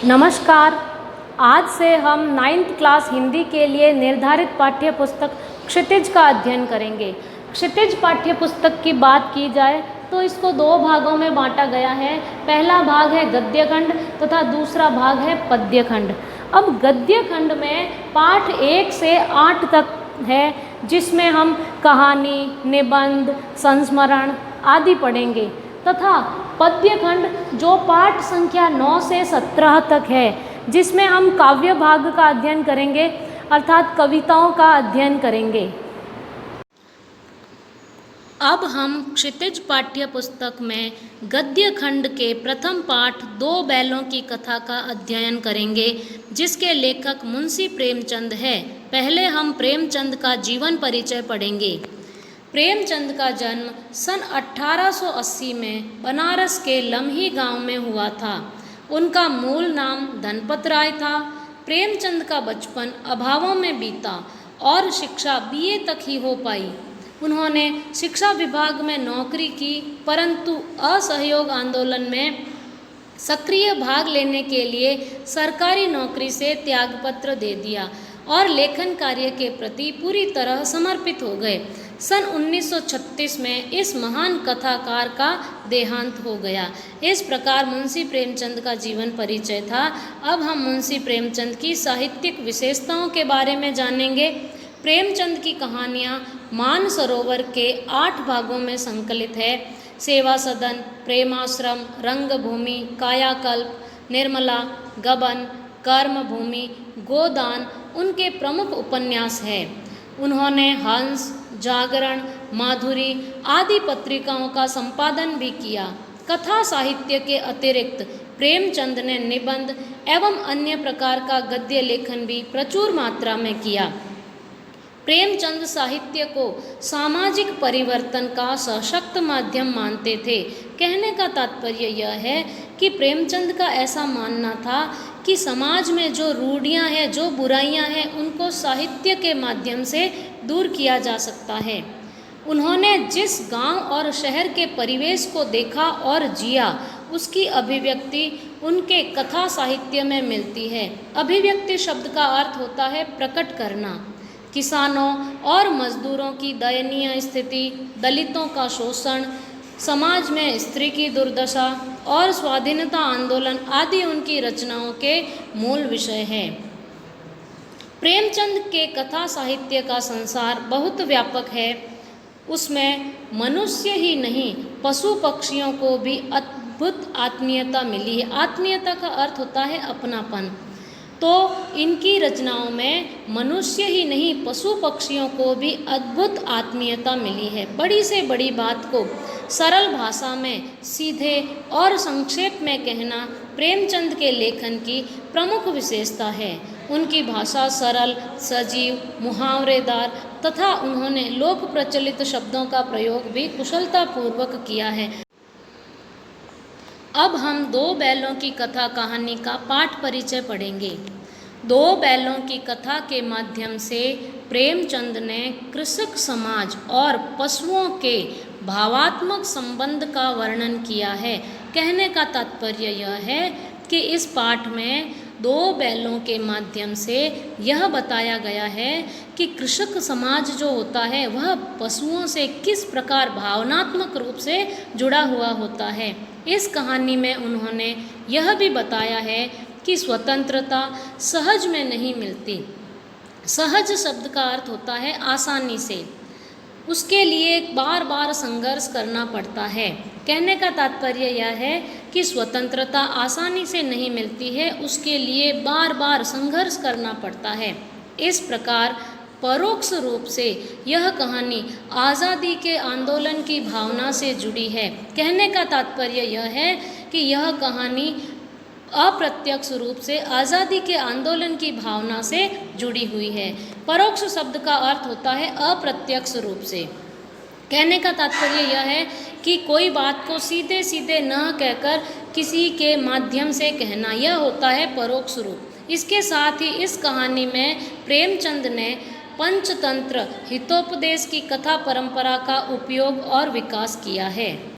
नमस्कार। आज से हम 9th क्लास हिंदी के लिए निर्धारित पाठ्य पुस्तक क्षितिज का अध्ययन करेंगे। क्षितिज पाठ्य पुस्तक की बात की जाए तो इसको दो भागों में बांटा गया है। पहला भाग है गद्य खंड तथा दूसरा भाग है पद्य खंड। अब गद्य खंड में पाठ 1 से 8 तक है, जिसमें हम कहानी, निबंध, संस्मरण आदि पढ़ेंगे, तथा पद्य खंड जो पाठ संख्या 9 से 17 तक है, जिसमें हम काव्य भाग का अध्ययन करेंगे, अर्थात कविताओं का अध्ययन करेंगे। अब हम क्षितिज पाठ्य पुस्तक में गद्य खंड के प्रथम पाठ 2 बैलों की कथा का अध्ययन करेंगे, जिसके लेखक मुंशी प्रेमचंद है। पहले हम प्रेमचंद का जीवन परिचय पढ़ेंगे। प्रेमचंद का जन्म सन 1880 में बनारस के लम्ही गांव में हुआ था। उनका मूल नाम धनपत राय था। प्रेमचंद का बचपन अभावों में बीता और शिक्षा बीए तक ही हो पाई। उन्होंने शिक्षा विभाग में नौकरी की, परंतु असहयोग आंदोलन में सक्रिय भाग लेने के लिए सरकारी नौकरी से त्यागपत्र दे दिया और लेखन कार्य के प्रति पूरी तरह समर्पित हो गए। सन 1936 में इस महान कथाकार का देहांत हो गया। इस प्रकार मुंशी प्रेमचंद का जीवन परिचय था। अब हम मुंशी प्रेमचंद की साहित्यिक विशेषताओं के बारे में जानेंगे। प्रेमचंद की कहानियाँ मानसरोवर के 8 भागों में संकलित है। सेवा सदन, प्रेमाश्रम, रंगभूमि, कायाकल्प, निर्मला, गबन, कर्मभूमि, गोदान उनके प्रमुख उपन्यास हैं। उन्होंने हंस, जागरण, माधुरी आदि पत्रिकाओं का संपादन भी किया। कथा साहित्य के अतिरिक्त प्रेमचंद ने निबंध एवं अन्य प्रकार का गद्य लेखन भी प्रचुर मात्रा में किया। प्रेमचंद साहित्य को सामाजिक परिवर्तन का सशक्त माध्यम मानते थे। कहने का तात्पर्य यह है कि प्रेमचंद का ऐसा मानना था कि समाज में जो रूढ़ियाँ हैं, जो बुराइयाँ हैं, उनको साहित्य के माध्यम से दूर किया जा सकता है। उन्होंने जिस गांव और शहर के परिवेश को देखा और जिया, उसकी अभिव्यक्ति उनके कथा साहित्य में मिलती है। अभिव्यक्ति शब्द का अर्थ होता है प्रकट करना। किसानों और मजदूरों की दयनीय स्थिति, दलितों का शोषण, समाज में स्त्री की दुर्दशा और स्वाधीनता आंदोलन आदि उनकी रचनाओं के मूल विषय हैं। प्रेमचंद के कथा साहित्य का संसार बहुत व्यापक है। उसमें मनुष्य ही नहीं, पशु पक्षियों को भी अद्भुत आत्मीयता मिली है। आत्मीयता का अर्थ होता है अपनापन। तो इनकी रचनाओं में मनुष्य ही नहीं, पशु पक्षियों को भी अद्भुत आत्मीयता मिली है। बड़ी से बड़ी बात को सरल भाषा में सीधे और संक्षेप में कहना प्रेमचंद के लेखन की प्रमुख विशेषता है। उनकी भाषा सरल, सजीव, मुहावरेदार तथा उन्होंने लोक प्रचलित शब्दों का प्रयोग भी कुशलतापूर्वक किया है। अब हम 2 बैलों की कथा कहानी का पाठ परिचय पढ़ेंगे। 2 बैलों की कथा के माध्यम से प्रेमचंद ने कृषक समाज और पशुओं के भावात्मक संबंध का वर्णन किया है। कहने का तात्पर्य यह है कि इस पाठ में 2 बैलों के माध्यम से यह बताया गया है कि कृषक समाज जो होता है वह पशुओं से किस प्रकार भावनात्मक रूप से जुड़ा हुआ होता है। इस कहानी में उन्होंने यह भी बताया है कि स्वतंत्रता सहज में नहीं मिलती। सहज शब्द का अर्थ होता है आसानी से। उसके लिए बार बार संघर्ष करना पड़ता है। कहने का तात्पर्य यह है कि स्वतंत्रता आसानी से नहीं मिलती है, उसके लिए बार बार संघर्ष करना पड़ता है। इस प्रकार परोक्ष रूप से यह कहानी आज़ादी के आंदोलन की भावना से जुड़ी है। कहने का तात्पर्य यह है कि यह कहानी अप्रत्यक्ष रूप से आज़ादी के आंदोलन की भावना से जुड़ी हुई है। परोक्ष शब्द का अर्थ होता है अप्रत्यक्ष रूप से। कहने का तात्पर्य यह है कि कोई बात को सीधे सीधे न कहकर किसी के माध्यम से कहना, यह होता है परोक्ष रूप। इसके साथ ही इस कहानी में प्रेमचंद ने पंचतंत्र हितोपदेश की कथा परंपरा का उपयोग और विकास किया है।